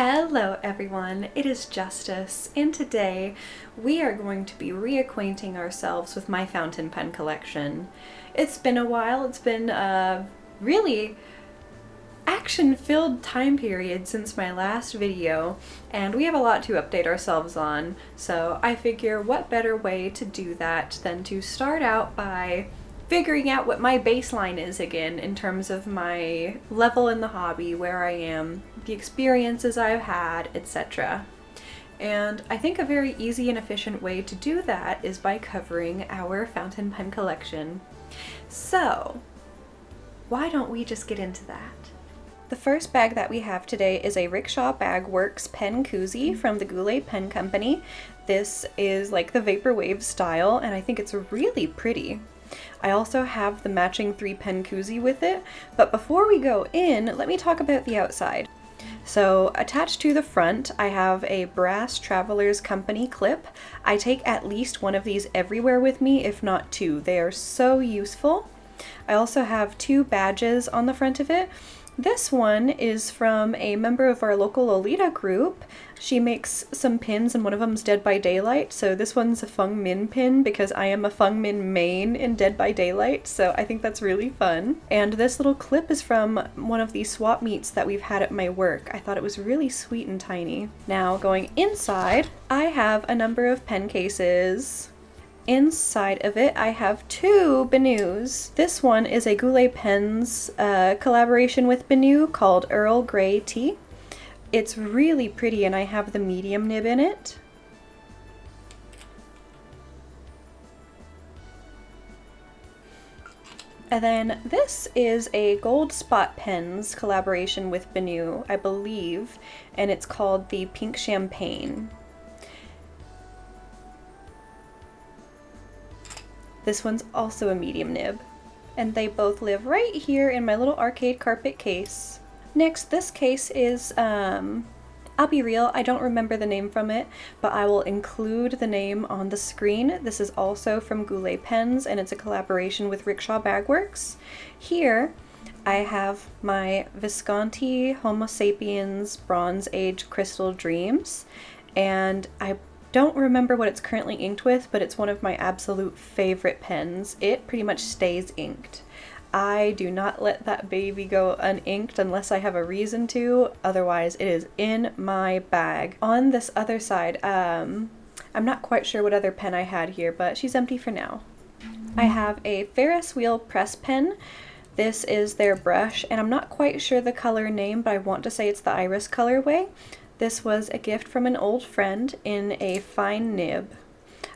Hello everyone, it is Justice, and today we are going to be reacquainting ourselves with my fountain pen collection. It's been a while, it's been a really action-filled time period since my last video, and we have a lot to update ourselves on, so I figure what better way to do that than to start out by figuring out what my baseline is again in terms of my level in the hobby, where I am, the experiences I've had, etc. And I think a very easy and efficient way to do that is by covering our fountain pen collection. So, why don't we just get into that? The first bag that we have today is a Rickshaw Bag Works pen koozie from the Goulet Pen Company. This is like the Vaporwave style, and I think it's really pretty. I also have the matching 3-pen koozie with it, but before we go in, let me talk about the outside. So attached to the front, I have a brass Traveler's Company clip. I take at least one of these everywhere with me, if not two. They are so useful. I also have 2 badges on the front of it. This one is from a member of our local Lolita group. She makes some pins and one of them's Dead by Daylight, so this one's a Feng Min pin because I am a Feng Min main in Dead by Daylight, so I think that's really fun. And this little clip is from one of these swap meets that we've had at my work. I thought it was really sweet and tiny. Now going inside, I have a number of pen cases. Inside of it, I have 2 Benus. This one is a Goulet Pens collaboration with Benu called Earl Grey Tea. It's really pretty, and I have the medium nib in it. And then this is a Gold Spot Pens collaboration with Benu, I believe, and it's called the Pink Champagne. This one's also a medium nib, and they both live right here in my little arcade carpet case. Next, this case is, I'll be real, I don't remember the name from it, but I will include the name on the screen. This is also from Goulet Pens, and it's a collaboration with Rickshaw Bag Works. Here, I have my Visconti Homo Sapiens Bronze Age Crystal Dreams, and I don't remember what it's currently inked with, but it's one of my absolute favorite pens. It pretty much stays inked. I do not let that baby go uninked unless I have a reason to, otherwise it is in my bag. On this other side, I'm not quite sure what other pen I had here, but she's empty for now. I have a Ferris wheel press pen. This is their brush, and I'm not quite sure the color name, but I want to say it's the Iris colorway. This was a gift from an old friend in a fine nib.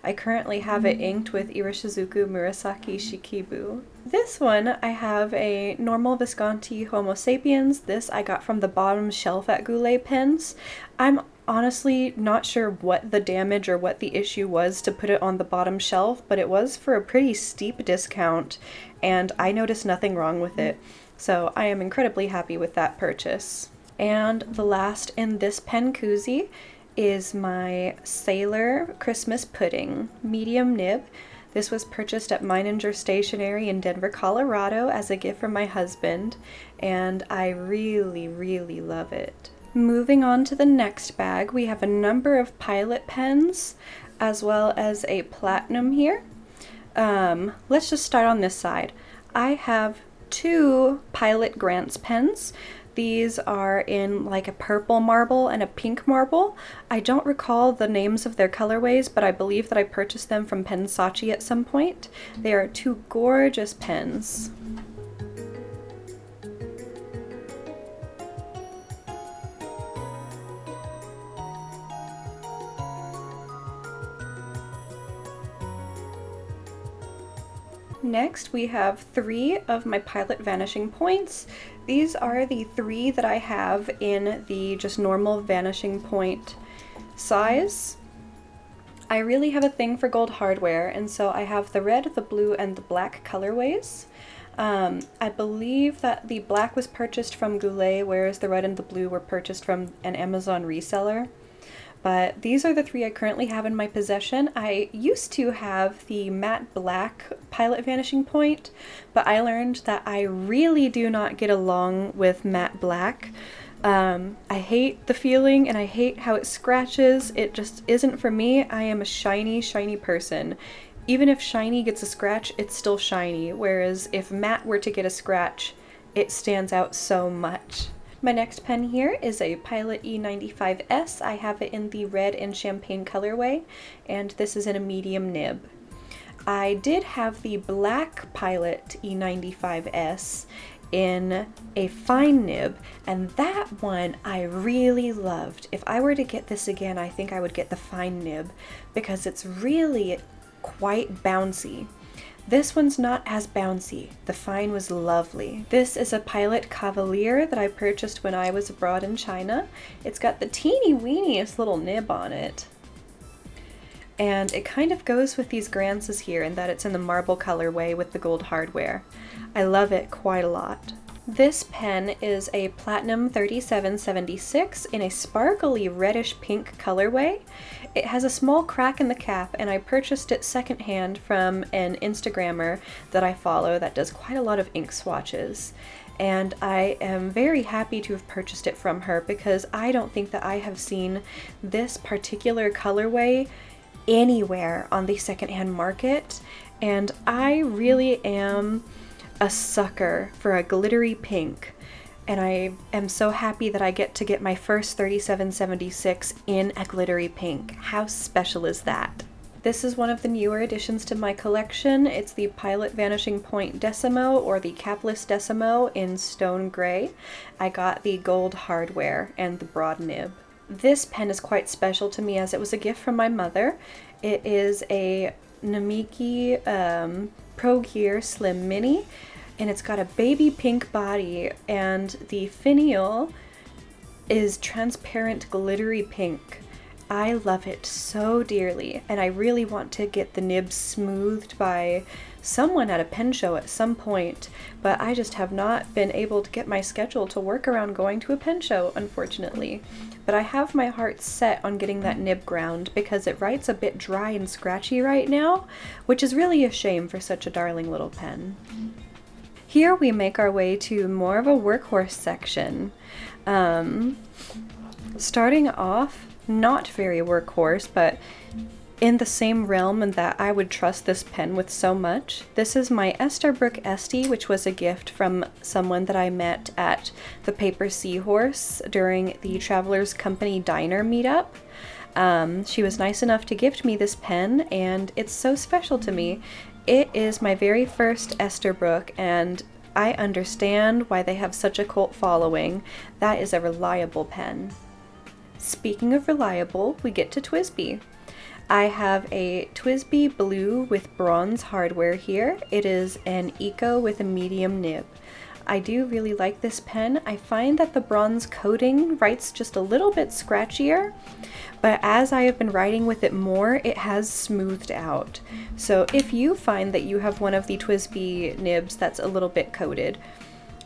I currently have it inked with Irishizuku Murasaki Shikibu. This one, I have a normal Visconti Homo Sapiens. This I got from the bottom shelf at Goulet Pens. I'm honestly not sure what the damage or what the issue was to put it on the bottom shelf, but it was for a pretty steep discount, and I noticed nothing wrong with it. So I am incredibly happy with that purchase. And the last in this pen koozie is my Sailor Christmas Pudding medium nib. This was purchased at Meininger Stationery in Denver, Colorado as a gift from my husband, and I really love it. Moving on to the next bag, we have a number of Pilot pens as well as a Platinum here. Let's just start on this side. I have 2 Pilot Grants pens. These are in like a purple marble and a pink marble. I don't recall the names of their colorways, but I believe that I purchased them from Pensachi at some point. They are 2 gorgeous pens. Next, we have 3 of my Pilot Vanishing Points. These are the 3 that I have in the just normal vanishing point size. I really have a thing for gold hardware, and so I have the red, the blue, and the black colorways. I believe that the black was purchased from Goulet, whereas the red and the blue were purchased from an Amazon reseller. But these are the 3 I currently have in my possession. I used to have the matte black Pilot Vanishing Point, but I learned that I really do not get along with matte black. I hate the feeling and I hate how it scratches. It just isn't for me. I am a shiny, shiny person. Even if shiny gets a scratch, it's still shiny, whereas if matte were to get a scratch, it stands out so much. My next pen here is a Pilot E95S. I have it in the red and champagne colorway, and this is in a medium nib. I did have the black Pilot E95S in a fine nib, and that one I really loved. If I were to get this again, I think I would get the fine nib because it's really quite bouncy. This one's not as bouncy. The fine was lovely. This is a Pilot Cavalier that I purchased when I was abroad in China. It's got the teeny weeniest little nib on it. And it kind of goes with these Grances here in that it's in the marble colorway with the gold hardware. I love it quite a lot. This pen is a Platinum 3776 in a sparkly reddish pink colorway. It has a small crack in the cap, and I purchased it secondhand from an Instagrammer that I follow that does quite a lot of ink swatches. And I am very happy to have purchased it from her because I don't think that I have seen this particular colorway anywhere on the secondhand market, and I really am a sucker for a glittery pink, and I am so happy that I get to get my first 3776 in a glittery pink. How special is that? This is one of the newer additions to my collection. It's the Pilot Vanishing Point Decimo, or the Capless Decimo in stone gray. I got the gold hardware and the broad nib. This pen is quite special to me as it was a gift from my mother. It is a Namiki Pro Gear Slim Mini, and it's got a baby pink body, and the finial is transparent glittery pink. I love it so dearly, and I really want to get the nib smoothed by someone at a pen show at some point, but I just have not been able to get my schedule to work around going to a pen show, unfortunately. But I have my heart set on getting that nib ground because it writes a bit dry and scratchy right now, which is really a shame for such a darling little pen. Here we make our way to more of a Workhorse section. Starting off, not very Workhorse, but in the same realm and that I would trust this pen with so much. This is my Esterbrook Estie, which was a gift from someone that I met at the Paper Seahorse during the Travelers Company Diner meetup. She was nice enough to gift me this pen, and it's so special to me. It is my very first Esterbrook, and I understand why they have such a cult following. That is a reliable pen. Speaking of reliable, we get to TWSBI. I have a TWSBI Blue with bronze hardware here. It is an Eco with a medium nib. I do really like this pen. I find that the bronze coating writes just a little bit scratchier, but as I have been writing with it more, it has smoothed out. So if you find that you have one of the TWSBI nibs that's a little bit coated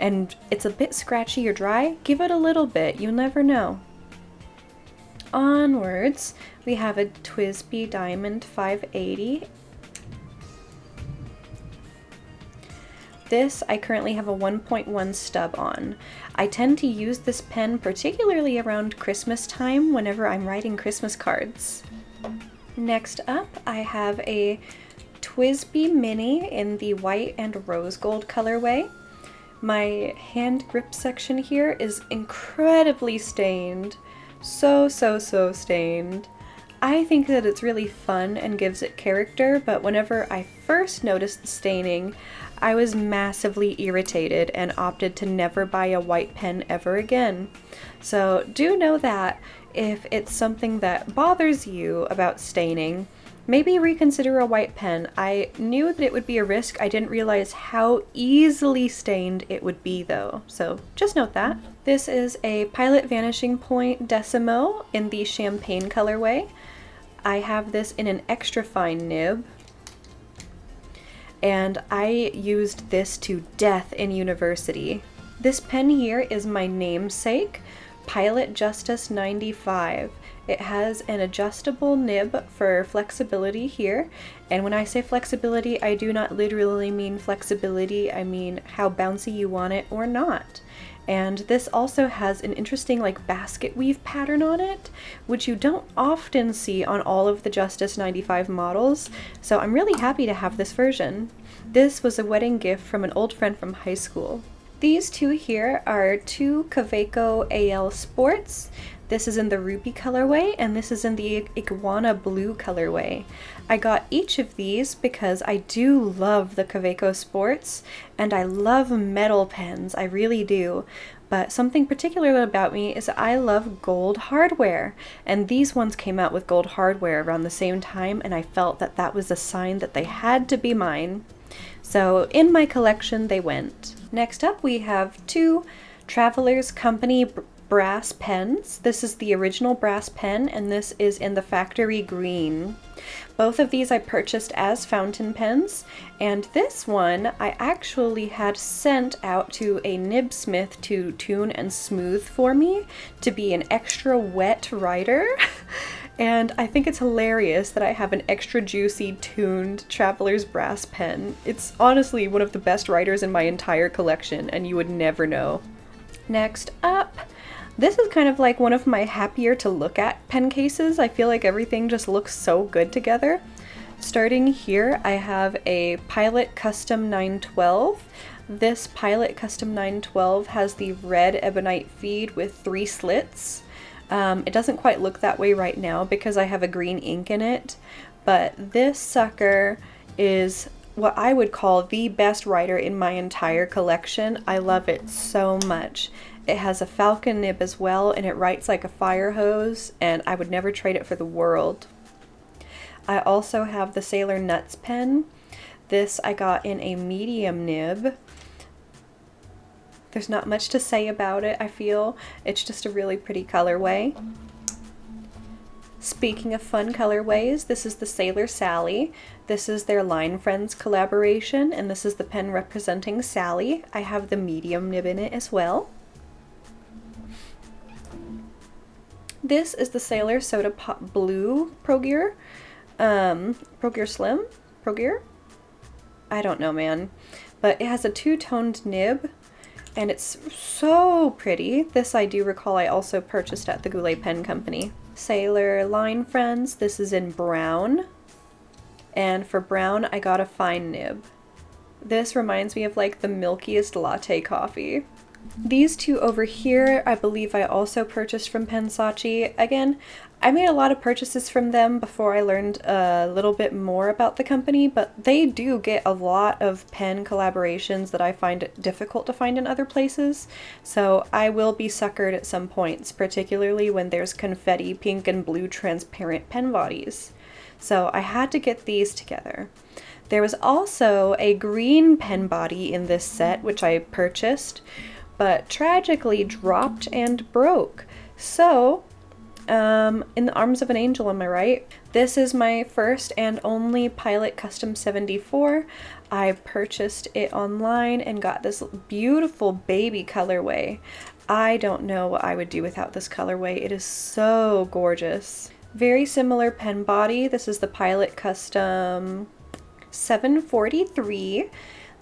and it's a bit scratchy or dry, give it a little bit. You'll never know. Onwards, we have a TWSBI Diamond 580. This I currently have a 1.1 stub on. I tend to use this pen particularly around Christmas time whenever I'm writing Christmas cards. Next up, I have a TWSBI Mini in the white and rose gold colorway. My hand grip section here is incredibly stained. So stained. I think that it's really fun and gives it character, but whenever I first noticed the staining, I was massively irritated and opted to never buy a white pen ever again. So do know that if it's something that bothers you about staining, maybe reconsider a white pen. I knew that it would be a risk. I didn't realize how easily stained it would be though, so just note that. This is a Pilot Vanishing Point Decimo in the champagne colorway. I have this in an extra fine nib, and I used this to death in university. This pen here is my namesake, Pilot Justice 95. It has an adjustable nib for flexibility here, and when I say flexibility, I do not literally mean flexibility, I mean how bouncy you want it or not. And this also has an interesting like basket weave pattern on it, which you don't often see on all of the Justice 95 models, so I'm really happy to have this version. This was a wedding gift from an old friend from high school. These two here are two Kaweco AL Sports. This is in the ruby colorway, and this is in the iguana blue colorway. I got each of these because I do love the Kaweco Sports, and I love metal pens, I really do. But something particular about me is that I love gold hardware, and these ones came out with gold hardware around the same time, and I felt that that was a sign that they had to be mine. So in my collection they went. Next up we have two Travelers Company brass pens. This is the original brass pen, and this is in the factory green. Both of these I purchased as fountain pens, and this one I actually had sent out to a nibsmith to tune and smooth for me to be an extra wet writer. And I think it's hilarious that I have an extra juicy tuned Traveler's brass pen. It's honestly one of the best writers in my entire collection, and you would never know. Next up, this is kind of like one of my happier to look at pen cases. I feel like everything just looks so good together. Starting here, I have a Pilot Custom 912. This Pilot Custom 912 has the red ebonite feed with 3 slits. It doesn't quite look that way right now because I have a green ink in it, but this sucker is what I would call the best writer in my entire collection. I love it so much. It has a falcon nib as well, and it writes like a fire hose, and I would never trade it for the world. I also have the Sailor Nuts pen. This I got in a medium nib. There's not much to say about it, I feel. It's just a really pretty colorway. Speaking of fun colorways, this is the Sailor Sally. This is their Line Friends collaboration, and this is the pen representing Sally. I have the medium nib in it as well. This is the Sailor Soda Pop Blue Pro Gear. Pro Gear Slim? Pro Gear? I don't know, man. But it has a two-toned nib, and it's so pretty. This I do recall I also purchased at the Goulet Pen Company. Sailor Line Friends, this is in brown. And for brown, I got a fine nib. This reminds me of like the milkiest latte coffee. These two over here, I believe I also purchased from Pensace. Again, I made a lot of purchases from them before I learned a little bit more about the company, but they do get a lot of pen collaborations that I find difficult to find in other places, so I will be suckered at some points, particularly when there's confetti pink and blue transparent pen bodies. So I had to get these together. There was also a green pen body in this set, which I purchased, but tragically dropped and broke. So, in the arms of an angel, am I right? This is my first and only Pilot Custom 74. I purchased it online and got this beautiful baby colorway. I don't know what I would do without this colorway. It is so gorgeous. Very similar pen body. This is the Pilot Custom 743.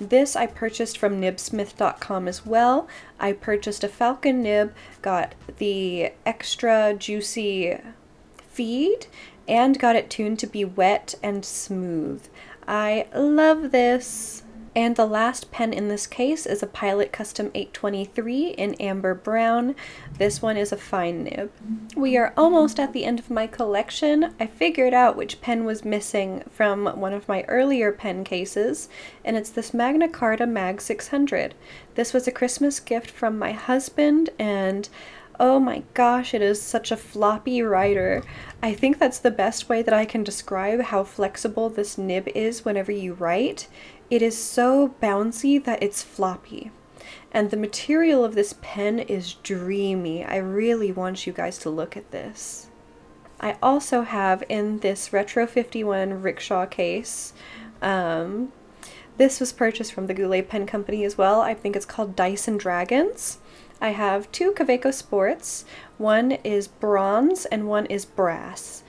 This I purchased from nibsmith.com as well. I purchased a falcon nib, got the extra juicy feed, and got it tuned to be wet and smooth. I love this. And the last pen in this case is a Pilot Custom 823 in amber brown. This one is a fine nib. We are almost at the end of my collection. I figured out which pen was missing from one of my earlier pen cases, and it's this Magna Carta Mag 600. This was a Christmas gift from my husband, and oh my gosh, it is such a floppy writer. I think that's the best way that I can describe how flexible this nib is whenever you write. It is so bouncy that it's floppy. And the material of this pen is dreamy. I really want you guys to look at this. I also have in this Retro 51 rickshaw case, this was purchased from the Goulet Pen Company as well. I think it's called Dice and Dragons. I have two Kaweco Sports. One is bronze and one is brass.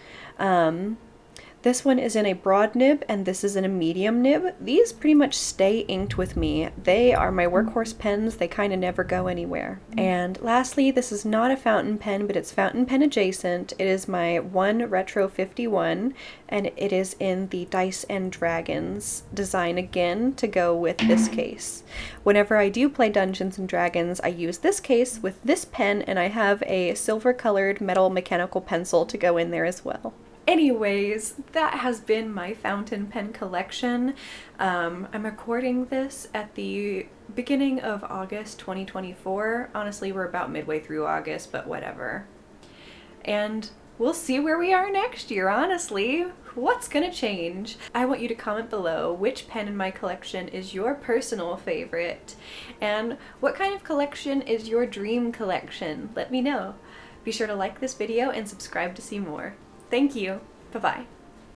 This one is in a broad nib and this is in a medium nib. These pretty much stay inked with me. They are my Workhorse pens. They kind of never go anywhere. And lastly, this is not a fountain pen, but it's fountain pen adjacent. It is my One Retro 51 and it is in the Dice and Dragons design again to go with this case. Whenever I do play Dungeons and Dragons, I use this case with this pen and I have a silver colored metal mechanical pencil to go in there as well. Anyways, that has been my fountain pen collection. I'm recording this at the beginning of August 2024. Honestly, we're about midway through August, but whatever. And we'll see where we are next year, honestly. What's gonna change? I want you to comment below which pen in my collection is your personal favorite, and what kind of collection is your dream collection? Let me know. Be sure to like this video and subscribe to see more. Thank you. Bye-bye.